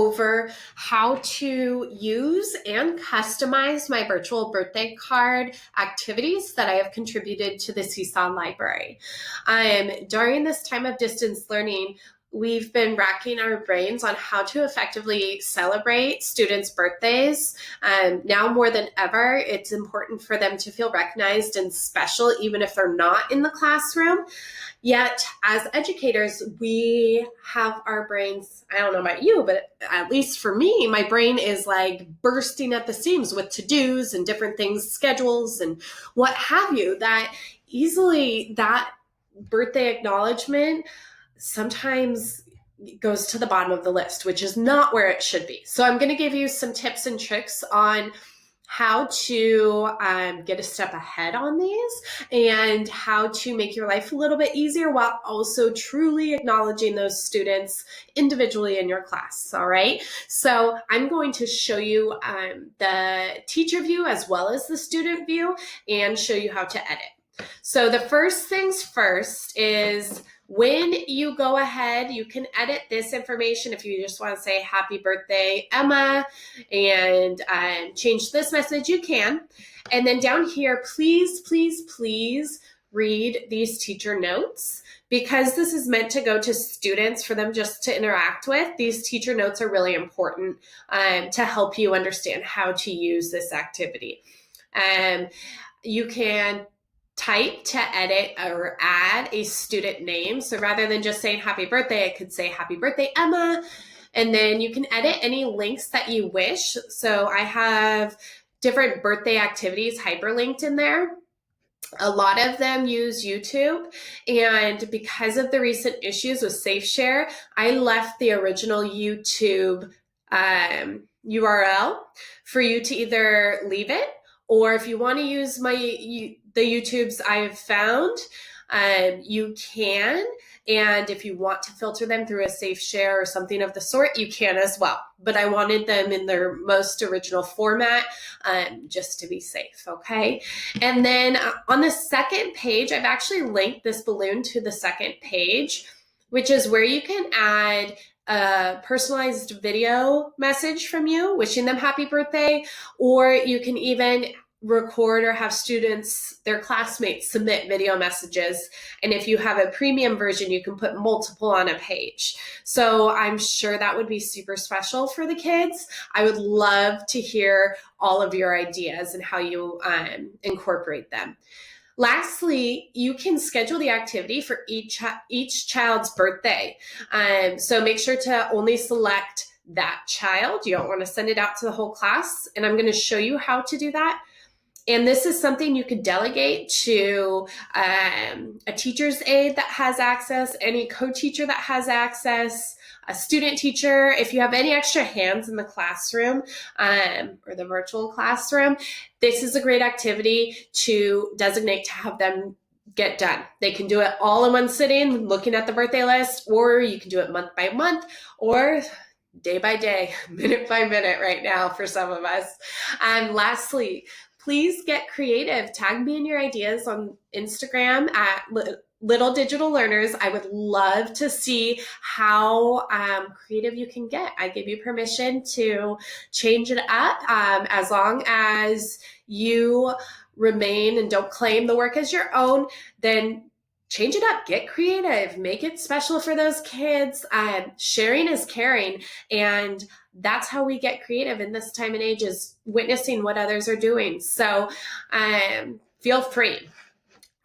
over how to use and customize my virtual birthday card activities that I have contributed to the Seesaw library. During this time of distance learning, we've been racking our brains on how to effectively celebrate students' birthdays. Now more than ever, it's important for them to feel recognized and special, even if they're not in the classroom. Yet, as educators, we have our brains, I don't know about you, but at least for me, my brain is like bursting at the seams with to-dos and different things, schedules and what have you, that easily that birthday acknowledgement sometimes goes to the bottom of the list, which is not where it should be. So I'm going to give you some tips and tricks on how to get a step ahead on these and how to make your life a little bit easier while also truly acknowledging those students individually in your class. All right. So I'm going to show you the teacher view as well as the student view and show you how to edit. So the first things first is when you go ahead, you can edit this information if you just want to say happy birthday, Emma, and change this message, you can. And then down here, please, please, please read these teacher notes. Because this is meant to go to students for them just to interact with, these teacher notes are really important to help you understand how to use this activity. You can type to edit or add a student name. So rather than just saying happy birthday, I could say happy birthday, Emma. And then you can edit any links that you wish. So I have different birthday activities hyperlinked in there. A lot of them use YouTube, and because of the recent issues with SafeShare, I left the original YouTube URL for you to either leave it, or if you want to use the YouTubes I've found, you can. And if you want to filter them through a safe share or something of the sort, you can as well. But I wanted them in their most original format just to be safe, okay? And then on the second page, I've actually linked this balloon to the second page, which is where you can add a personalized video message from you wishing them happy birthday, or you can even record or have students, their classmates, submit video messages. And if you have a premium version, you can put multiple on a page. So I'm sure that would be super special for the kids. I would love to hear all of your ideas and how you incorporate them. Lastly, you can schedule the activity for each child's birthday. So make sure to only select that child. You don't want to send it out to the whole class. And I'm going to show you how to do that. And this is something you could delegate to a teacher's aide that has access, any co-teacher that has access, a student teacher. If you have any extra hands in the classroom or the virtual classroom, this is a great activity to designate to have them get done. They can do it all in one sitting, looking at the birthday list, or you can do it month by month, or day by day, minute by minute right now for some of us. And lastly, please get creative. Tag me in your ideas on Instagram at Little Digital Learners. I would love to see how creative you can get. I give you permission to change it up as long as you remain and don't claim the work as your own. Then change it up, get creative, make it special for those kids. Sharing is caring, and that's how we get creative in this time and age, is witnessing what others are doing. So feel free.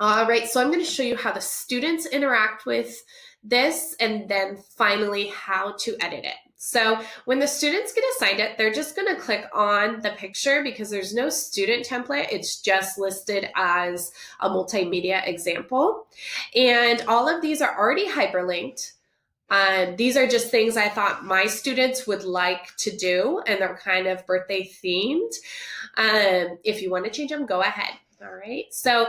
All right, so I'm going to show you how the students interact with this, and then finally how to edit it. So when the students get assigned it, they're just going to click on the picture because there's no student template. It's just listed as a multimedia example. And all of these are already hyperlinked. These are just things I thought my students would like to do, and they're kind of birthday themed. If you want to change them, go ahead. All right. So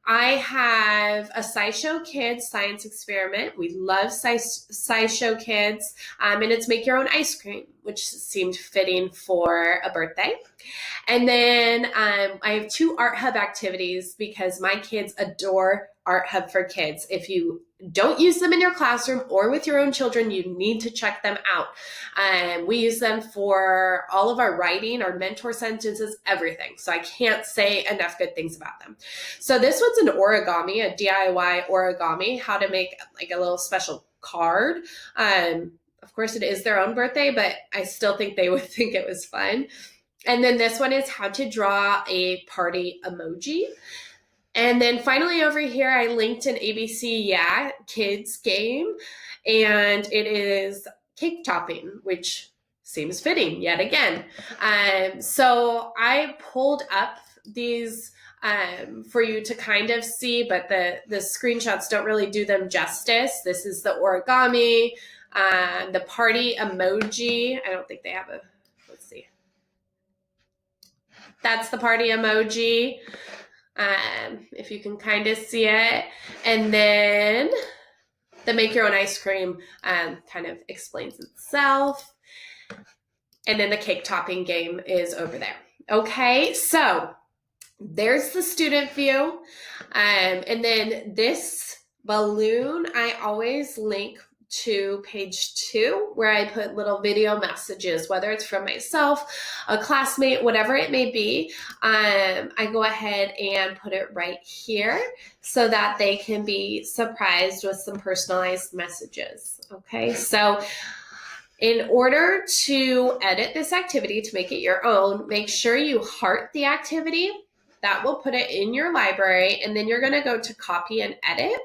I have a SciShow Kids science experiment. We love SciShow Kids, and it's make your own ice cream, which seemed fitting for a birthday. And then I have 2 Art Hub activities because my kids adore Art Hub for Kids. If you don't use them in your classroom or with your own children, you need to check them out. We use them for all of our writing, our mentor sentences, everything. So I can't say enough good things about them. So this one's an origami, a DIY origami, how to make like a little special card. Of course, it is their own birthday, but I still think they would think it was fun. And then this one is how to draw a party emoji. And then finally over here, I linked an ABC Yeah Kids game, and it is cake topping, which seems fitting yet again. So I pulled up these for you to kind of see, but the screenshots don't really do them justice. This is the origami, the party emoji. I don't think they have a, let's see. That's the party emoji. If you can kind of see it. And then the make your own ice cream kind of explains itself. And then the cake topping game is over there. Okay, so there's the student view. And then this balloon, I always link to page 2 where I put little video messages, whether it's from myself, a classmate, whatever it may be. I go ahead and put it right here so that they can be surprised with some personalized messages. Okay, so in order to edit this activity to make it your own, make sure you heart the activity. That will put it in your library, and then you're going to go to copy and edit.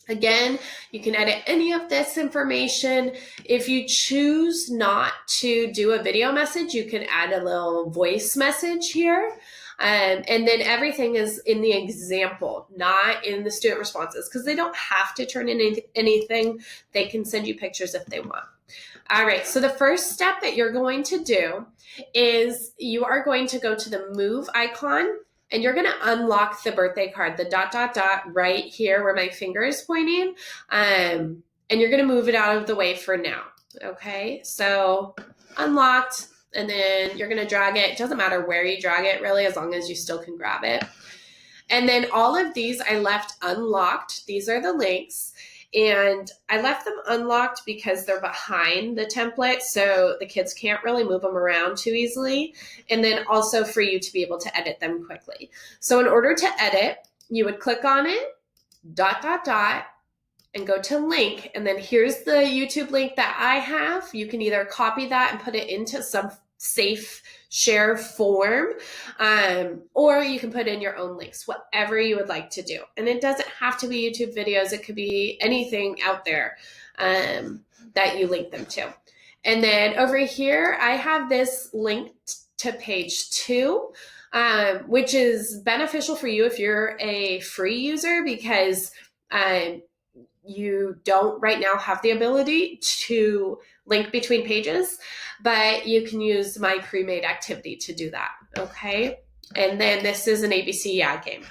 Again, you can edit any of this information. If you choose not to do a video message, you can add a little voice message here. And then everything is in the example, not in the student responses, because they don't have to turn in anything. They can send you pictures if they want. All right, so the first step that you're going to do is you are going to go to the move icon, and you're going to unlock the birthday card, the ... right here where my finger is pointing. And you're going to move it out of the way for now. Okay, so unlocked, and then you're going to drag it. It doesn't matter where you drag it, really, as long as you still can grab it. And then all of these I left unlocked. These are the links. And I left them unlocked because they're behind the template, so the kids can't really move them around too easily. And then also for you to be able to edit them quickly. So in order to edit, you would click on it, ... and go to link. And then here's the YouTube link that I have. You can either copy that and put it into some safe share form, or you can put in your own links, whatever you would like to do. And it doesn't have to be YouTube videos. It could be anything out there that you link them to. And then over here, I have this linked to page 2, which is beneficial for you if you're a free user, because you don't right now have the ability to link between pages, but you can use my pre-made activity to do that, okay? And then this is an ABC Yeah game.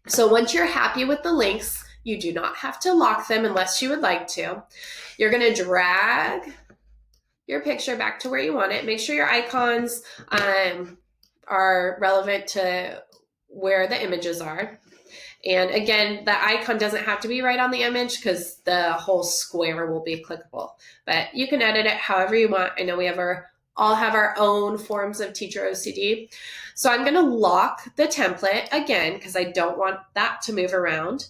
So once you're happy with the links, you do not have to lock them unless you would like to. You're gonna drag your picture back to where you want it. Make sure your icons are relevant to where the images are. And again, the icon doesn't have to be right on the image because the whole square will be clickable. But you can edit it however you want. I know we all have our own forms of teacher OCD. So I'm going to lock the template again because I don't want that to move around.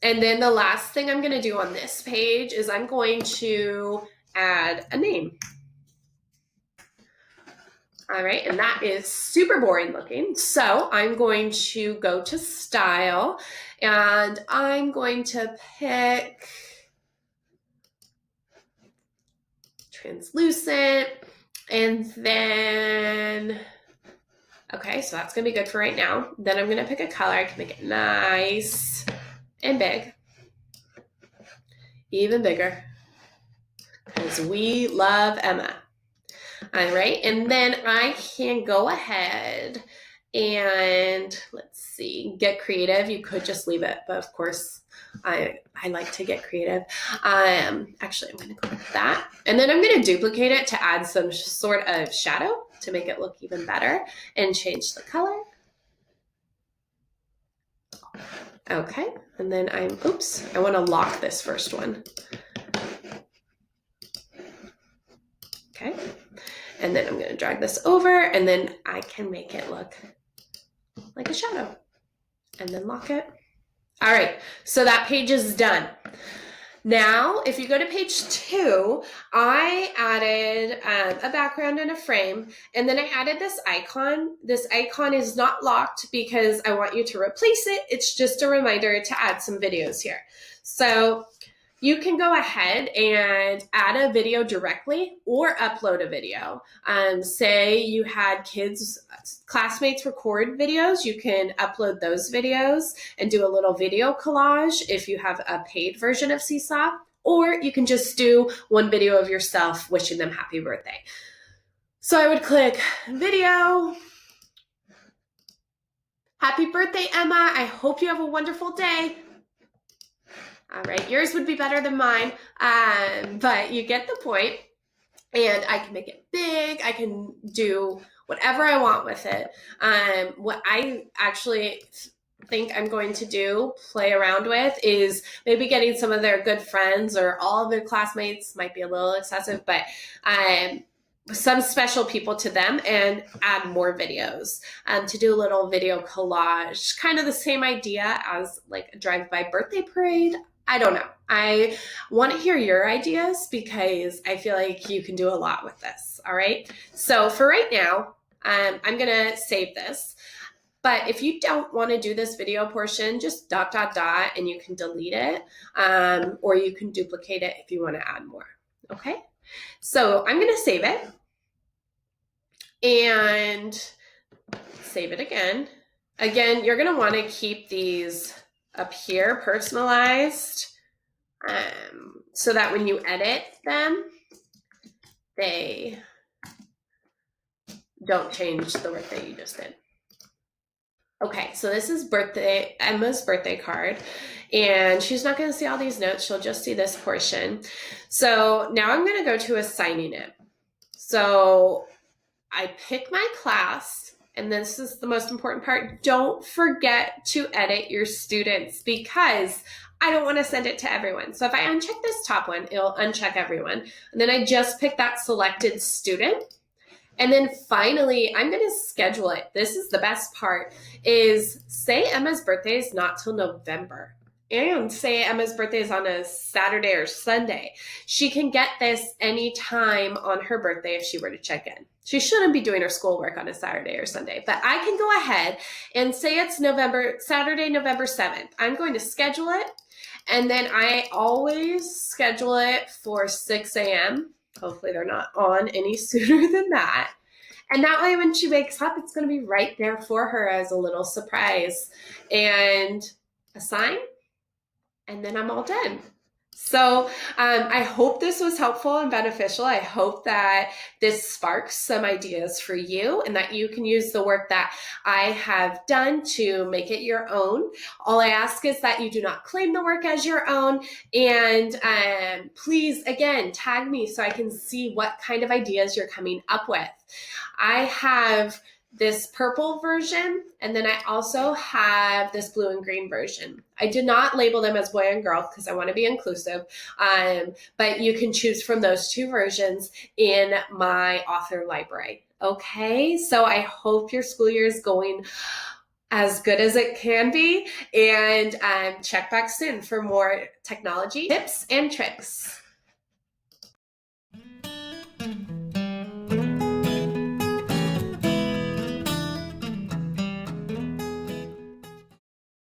And then the last thing I'm going to do on this page is I'm going to add a name. All right, and that is super boring looking. So I'm going to go to style, and I'm going to pick translucent, and then, okay, so that's gonna be good for right now. Then I'm gonna pick a color. I can make it nice and big, even bigger, because we love Emma. All right, and then I can go ahead and let's see, get creative. You could just leave it, but of course I like to get creative. Actually, I'm gonna go with that. And then I'm gonna duplicate it to add some sort of shadow to make it look even better and change the color. Okay, and then I want to lock this first one. Okay, and then I'm going to drag this over, and then I can make it look like a shadow, and then lock it. All right, so that page is done. Now, if you go to page 2, I added a background and a frame, and then I added this icon. This icon is not locked because I want you to replace it. It's just a reminder to add some videos here. So you can go ahead and add a video directly or upload a video. Say you had classmates record videos, you can upload those videos and do a little video collage if you have a paid version of Seesaw, or you can just do one video of yourself wishing them happy birthday. So I would click video. Happy birthday, Emma. I hope you have a wonderful day. All right, yours would be better than mine, but you get the point. And I can make it big. I can do whatever I want with it. What I actually think I'm going to do, play around with, is maybe getting some of their good friends or all of their classmates, might be a little excessive, but some special people to them and add more videos to do a little video collage. Kind of the same idea as like a drive-by birthday parade. I don't know. I want to hear your ideas because I feel like you can do a lot with this. All right. So for right now, I'm going to save this. But if you don't want to do this video portion, just ... and you can delete it, or you can duplicate it if you want to add more. Okay. So I'm going to save it and save it again. Again, you're going to want to keep these up here personalized, so that when you edit them, they don't change the work that you just did. Okay, so this is Emma's birthday card, and she's not going to see all these notes. She'll just see this portion. So now I'm going to go to assigning it. So I pick my class. And this is the most important part. Don't forget to edit your students because I don't want to send it to everyone. So if I uncheck this top one, it'll uncheck everyone. And then I just pick that selected student. And then finally, I'm going to schedule it. This is the best part, is say Emma's birthday is not till November. And say Emma's birthday is on a Saturday or Sunday. She can get this anytime on her birthday if she were to check in. She shouldn't be doing her schoolwork on a Saturday or Sunday, but I can go ahead and say it's Saturday, November 7th. I'm going to schedule it, and then I always schedule it for 6 a.m. Hopefully they're not on any sooner than that. And that way when she wakes up, it's going to be right there for her as a little surprise. And assign, and then I'm all done. So I hope this was helpful and beneficial. I hope that this sparks some ideas for you and that you can use the work that I have done to make it your own. All I ask is that you do not claim the work as your own. And please, again, tag me so I can see what kind of ideas you're coming up with. I have this purple version, and then I also have this blue and green version. I did not label them as boy and girl because I want to be inclusive, but you can choose from those two versions in my author library. Okay, so I hope your school year is going as good as it can be, and check back soon for more technology tips and tricks.